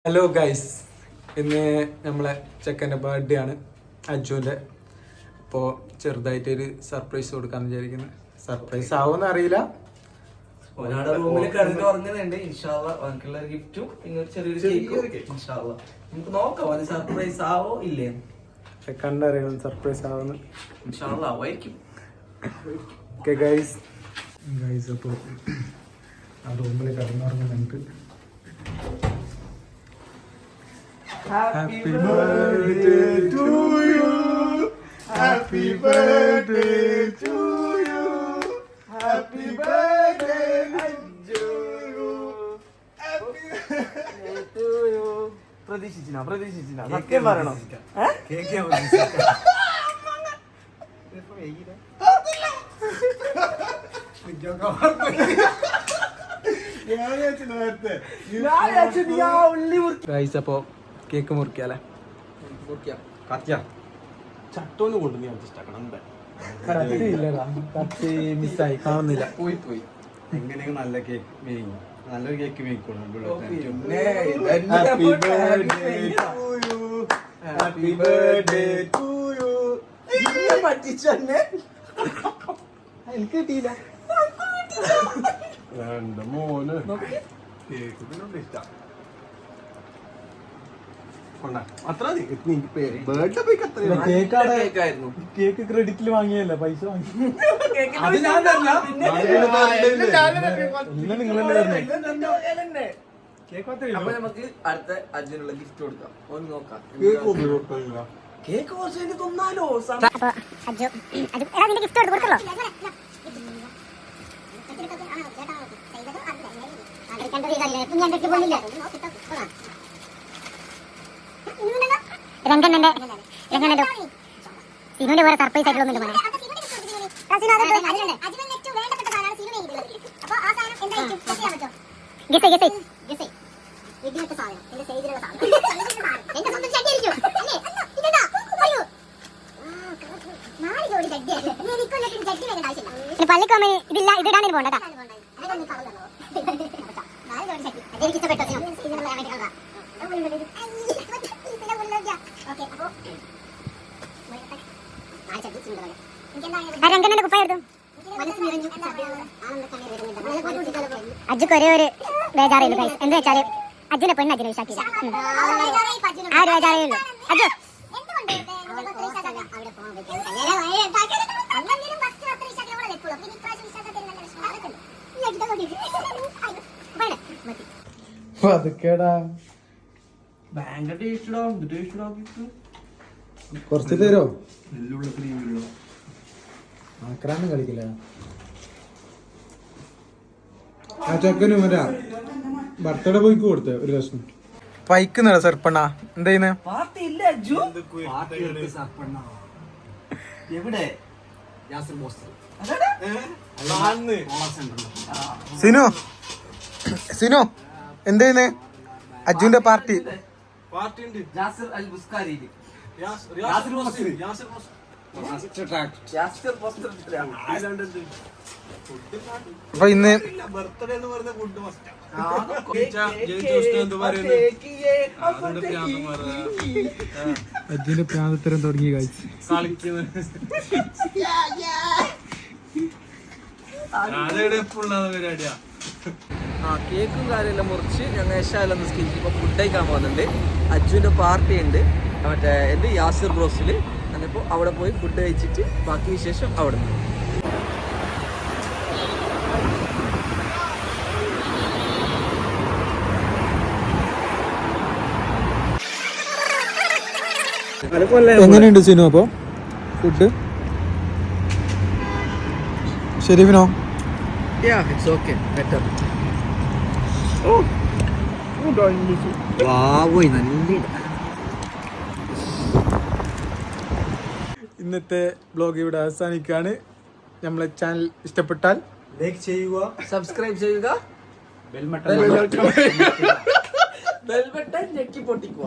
Hello guys, ഇന്ന് നമ്മളെ ചെക്കൻ്റെ ബർത്ത്ഡേ ആണ്, അജുവിൻ്റെ. അപ്പോൾ ചെറുതായിട്ടൊരു സർപ്രൈസ് കൊടുക്കാന്ന് വിചാരിക്കുന്നത്. സർപ്രൈസ് ആവുമെന്ന് അറിയില്ല. ഒരാളുടെ റൂമിൽ കിടന്ന് ഉറങ്ങുന്നുണ്ട്. ഇൻഷാല്ലാ അവനക്കുള്ള ഗിഫ്റ്റും ഇങ്ങനെ ചെറിയൊരു കേക്കും ഇൻഷാല്ലാ നമുക്ക് നോക്കാം അത് സർപ്രൈസ് ആവോ ഇല്ലേ. കണ്ടറിയണം സർപ്രൈസ് ആവുമെന്ന്. ഇൻഷാല്ലാ ആവുമായിരിക്കും. ഓക്കെ ഗൈസ്, അപ്പോൾ ആ റൂമിൽ കിടന്നുറങ്ങുന്നുണ്ട്. Happy birthday to you. Happy birthday to you. Happy birthday to you. Happy birthday to you. പ്രതീക്ഷിച്ചിനാ സത്യം പറയണം. ഗൈസ്, അപ്പോൾ കേക്ക് മുറിക്കാല്ലേ? ചട്ടോന്ന് കൊണ്ട് നീ അഡ്ജസ്റ്റ് ആക്കണം. മിസ്സായി, കാണുന്നില്ല. പോയി എങ്ങനെയെങ്കിലും നല്ല കേക്ക് മേങ്ങിക്കും, നല്ലൊരു കേക്ക് മേങ്ങിക്കോളൂ. Happy birthday to you. പറ്റിച്ചെന്നെ എനിക്ക് കിട്ടിയില്ല. എന്റെ മോന് കേക്ക് പിന്നെ ഇഷ്ടം അത്ര ബർത്ത്ഡേ പോയി കേക്കായിരുന്നു. കേക്ക് ക്രെഡിറ്റിൽ വാങ്ങിയല്ല, പൈസ വാങ്ങി. അത് ഞാൻ തരില്ല. അപ്പൊ നമുക്ക് അടുത്ത അർജുനുള്ള ഗിഫ്റ്റ് കൊടുക്കാം. ഒന്ന് നോക്കാം. കേക്ക് കുറച്ച് കഴിഞ്ഞ് തിന്നാലോ. രംഗണ്ണന്റെ സിനുവിന്റെ വേറെ സർപ്രൈസ് ആയിട്ടുള്ള പള്ളിക്കോമ ഇതില്ല, ഇതിടാൻ പോണ്ട. രംഗണ്ണന്റെ കുപ്പായെടുത്തു. അജുക്ക് ഒരേ ഒരു ബേജാറേയുള്ളൂ ഗൈസ്. എന്താ വെച്ചാല് അജുനെ പെണ്ണ് അജുനെ വിശാക്കില്ല. ആ ഒരു ബേജാറേ ഉള്ളൂ. അജു കുറച്ച് തരോ? ആക്രാന്തം കളിക്കില്ല. ആ ചെക്കനും വരാ ബർത്ത്ഡേ ബോയ്ക്ക് കൊടുത്ത ഒരു കഷ്ണം പൈക്കുന്നുണ്ടോ സർപ്പണ്ണ? എന്താ പാർട്ടി ഇല്ല അജു. എവിടെ സിനു എന്താ അജുന്റെ പാർട്ടി? യാസിർ അൽ ബുസ്കാരിയില് അപ്പൊ ഇന്ന് അജുന്റെ പ്രാന്തത്തരം തുടങ്ങി കഴിച്ചു. കേക്കും കാര്യമെല്ലാം മുറിച്ച് ഞങ്ങൾ ഏശാലെല്ലാം നിസ്കരിച്ച് ഇപ്പൊ ഫുഡ് കഴിക്കാൻ പോകുന്നുണ്ട്. അജുവിന്റെ പാർട്ടി ഉണ്ട് മറ്റേ എന്ത് യാസിർ ബ്രോസിൽ. എന്നിപ്പോ അവിടെ പോയി ഫുഡ് കഴിച്ചിട്ട് ബാക്കി വിശേഷം അവിടെ നിന്ന്. എങ്ങനെയുണ്ട് സിനു അപ്പൊ ഫുഡ്? ശരിവിനോ? It's okay, better. ഇന്നത്തെ ബ്ലോഗ് ഇവിടെ അവസാനിക്കുകയാണ്. നമ്മളെ ചാനൽ ഇഷ്ടപ്പെട്ടാൽ ലൈക്ക് ചെയ്യുക, സബ്സ്ക്രൈബ് ചെയ്യുക, ബെൽ ബട്ടൺ ഞെക്കി പൊട്ടിക്കുക.